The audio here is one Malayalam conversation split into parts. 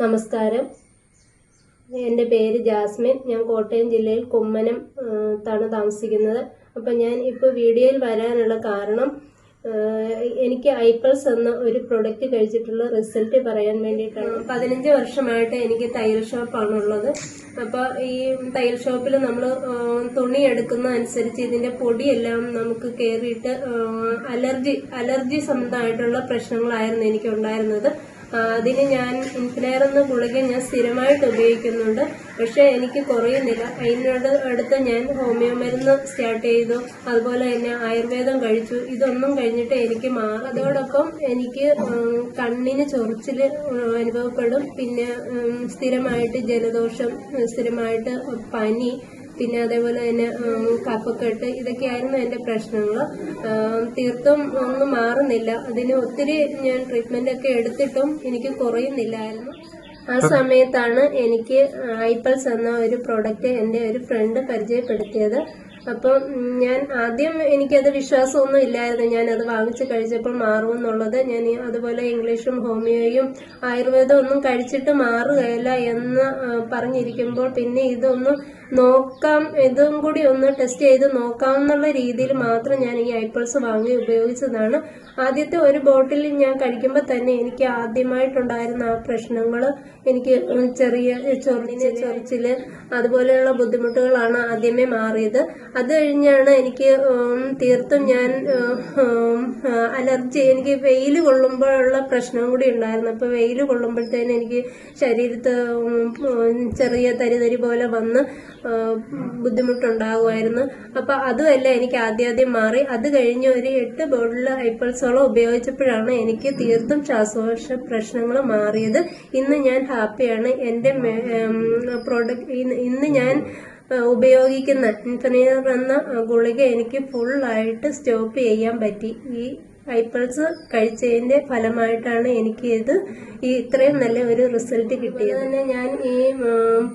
നമസ്കാരം. എൻ്റെ പേര് ജാസ്മിൻ. ഞാൻ കോട്ടയം ജില്ലയിൽ കുമ്മനം താണ് താമസിക്കുന്നത്. അപ്പം ഞാൻ ഇപ്പോൾ വീഡിയോയിൽ വരാനുള്ള കാരണം എനിക്ക് ഐപ്പൾസ് എന്ന ഒരു പ്രൊഡക്റ്റ് കഴിച്ചിട്ടുള്ള റിസൾട്ട് പറയാൻ വേണ്ടിയിട്ടാണ്. 15 വർഷമായിട്ട് എനിക്ക് തയ്യൽ ഷോപ്പാണുള്ളത്. അപ്പോൾ ഈ തയ്യൽ ഷോപ്പിൽ നമ്മൾ തുണി എടുക്കുന്ന അനുസരിച്ച് ഇതിൻ്റെ പൊടിയെല്ലാം നമുക്ക് കയറിയിട്ട് അലർജി സംബന്ധമായിട്ടുള്ള പ്രശ്നങ്ങളായിരുന്നു എനിക്ക് ഉണ്ടായിരുന്നത്. അതിന് ഞാൻ ഇൻഫ്ലെയർ എന്ന ഗുളിക ഞാൻ സ്ഥിരമായിട്ട് ഉപയോഗിക്കുന്നുണ്ട്. പക്ഷെ എനിക്ക് കുറയുന്നില്ല. അതിനോട് അടുത്ത് ഞാൻ ഹോമിയോ മരുന്ന് സ്റ്റാർട്ട് ചെയ്തു. അതുപോലെ തന്നെ ആയുർവേദം കഴിച്ചു. ഇതൊന്നും കഴിഞ്ഞിട്ട് എനിക്ക് മാറും. അതോടൊപ്പം എനിക്ക് കണ്ണിന് ചൊറിച്ചിൽ അനുഭവപ്പെടും. പിന്നെ സ്ഥിരമായിട്ട് ജലദോഷം, സ്ഥിരമായിട്ട് പനി, പിന്നെ അതേപോലെ തന്നെ കഫക്കെട്ട്, ഇതൊക്കെയായിരുന്നു എൻ്റെ പ്രശ്നങ്ങൾ. തീർത്തും ഒന്നും മാറുന്നില്ല. അതിന് ഒത്തിരി ഞാൻ ട്രീറ്റ്മെന്റ് ഒക്കെ എടുത്തിട്ടും എനിക്ക് കുറയുന്നില്ലായിരുന്നു. ആ സമയത്താണ് എനിക്ക് ഐപ്പൾസ് എന്ന ഒരു പ്രോഡക്റ്റ് എൻ്റെ ഒരു ഫ്രണ്ട് പരിചയപ്പെടുത്തിയത്. അപ്പം ഞാൻ ആദ്യം എനിക്കത് വിശ്വാസമൊന്നും ഇല്ലായിരുന്നു. ഞാനത് വാങ്ങിച്ച് കഴിച്ചപ്പോൾ മാറുമെന്നുള്ളത്. ഞാൻ അതുപോലെ ഇംഗ്ലീഷും ഹോമിയോയും ആയുർവേദം ഒന്നും കഴിച്ചിട്ട് മാറുകയില്ല എന്ന് പറഞ്ഞിരിക്കുമ്പോൾ പിന്നെ ഇതൊന്നും നോക്കാം, ഇതും കൂടി ഒന്ന് ടെസ്റ്റ് ചെയ്ത് നോക്കാമെന്നുള്ള രീതിയിൽ മാത്രം ഞാൻ ഈ ഐപ്പൾസ് വാങ്ങി ഉപയോഗിച്ചതാണ്. ആദ്യത്തെ ഒരു ബോട്ടിൽ ഞാൻ കഴിക്കുമ്പോൾ തന്നെ എനിക്ക് ആദ്യമായിട്ടുണ്ടായിരുന്ന ആ പ്രശ്നങ്ങൾ, എനിക്ക് ചെറിയ ചൊറിച്ചില് അതുപോലെയുള്ള ബുദ്ധിമുട്ടുകളാണ് ആദ്യമേ മാറിയത്. അത് കഴിഞ്ഞാണ് എനിക്ക് തീർത്തും ഞാൻ അലർജി, എനിക്ക് വെയിൽ കൊള്ളുമ്പോഴുള്ള പ്രശ്നം കൂടി ഉണ്ടായിരുന്നു. അപ്പോൾ വെയിൽ കൊള്ളുമ്പോഴത്തേന് എനിക്ക് ശരീരത്ത് ചെറിയ തരി പോലെ വന്ന് ബുദ്ധിമുട്ടുണ്ടാകുമായിരുന്നു. അപ്പൊ അതുമല്ല എനിക്ക് ആദ്യം മാറി. അത് കഴിഞ്ഞ് ഒരു 8 ബോട്ടിൽ ഐപ്പൾസോളം ഉപയോഗിച്ചപ്പോഴാണ് എനിക്ക് തീർത്തും ശ്വാസകോശ പ്രശ്നങ്ങൾ മാറിയത്. ഇന്ന് ഞാൻ ഹാപ്പിയാണ്. എൻ്റെ ഇന്ന് ഞാൻ ഉപയോഗിക്കുന്ന ഇൻഫ്ലെയർ എന്ന ഗുളിക എനിക്ക് ഫുള്ളായിട്ട് സ്റ്റോപ്പ് ചെയ്യാൻ പറ്റി. ഈ ഐപ്പൾസ് കഴിച്ചതിന്റെ ഫലമായിട്ടാണ് എനിക്ക് ഇത്രയും നല്ല ഒരു റിസൾട്ട് കിട്ടിയത്. തന്നെ ഞാൻ ഈ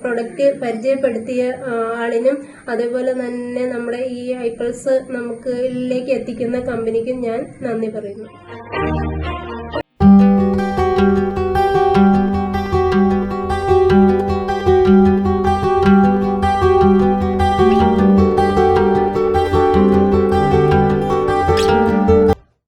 പ്രൊഡക്റ്റ് പരിചയപ്പെടുത്തിയ ആളിനും അതേപോലെ തന്നെ നമ്മുടെ ഈ ഐപ്പൾസ് നമുക്ക് ഇതിലേക്ക് എത്തിക്കുന്ന കമ്പനിക്കും ഞാൻ നന്ദി പറയുന്നു.